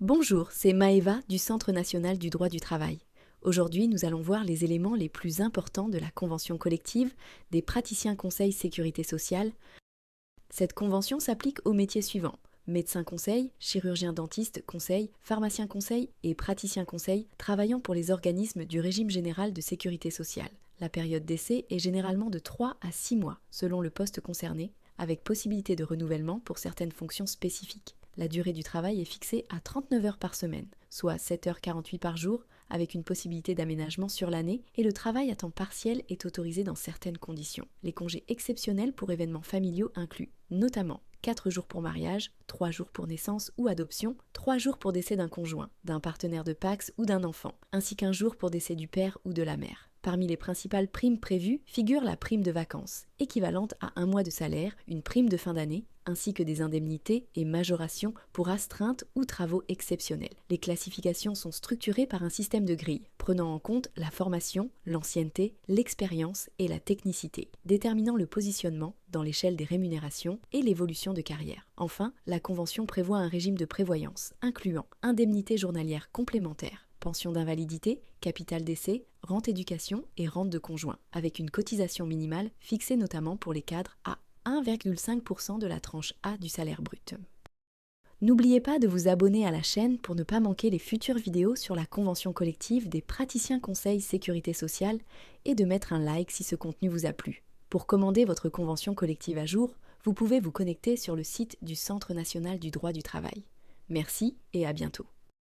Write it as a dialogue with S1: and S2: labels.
S1: Bonjour, c'est Maëva du Centre national du droit du travail. Aujourd'hui, nous allons voir les éléments les plus importants de la convention collective des praticiens conseils sécurité sociale. Cette convention s'applique aux métiers suivants: médecin conseil, chirurgien dentiste conseil, pharmacien conseil et praticien conseil travaillant pour les organismes du régime général de sécurité sociale. La période d'essai est généralement de 3 à 6 mois selon le poste concerné, avec possibilité de renouvellement pour certaines fonctions spécifiques. La durée du travail est fixée à 39 heures par semaine, soit 7h48 par jour, avec une possibilité d'aménagement sur l'année, et le travail à temps partiel est autorisé dans certaines conditions. Les congés exceptionnels pour événements familiaux incluent notamment 4 jours pour mariage, 3 jours pour naissance ou adoption, 3 jours pour décès d'un conjoint, d'un partenaire de Pacs ou d'un enfant, ainsi qu'un jour pour décès du père ou de la mère. Parmi les principales primes prévues figure la prime de vacances, équivalente à 1 mois de salaire, une prime de fin d'année, ainsi que des indemnités et majorations pour astreintes ou travaux exceptionnels. Les classifications sont structurées par un système de grilles, prenant en compte la formation, l'ancienneté, l'expérience et la technicité, déterminant le positionnement dans l'échelle des rémunérations et l'évolution de carrière. Enfin, la Convention prévoit un régime de prévoyance, incluant indemnités journalières complémentaires, pension d'invalidité, capital décès, rente éducation et rente de conjoint, avec une cotisation minimale fixée notamment pour les cadres à 1,5% de la tranche A du salaire brut. N'oubliez pas de vous abonner à la chaîne pour ne pas manquer les futures vidéos sur la convention collective des praticiens conseils sécurité sociale et de mettre un like si ce contenu vous a plu. Pour commander votre convention collective à jour, vous pouvez vous connecter sur le site du Centre national du droit du travail. Merci et à bientôt.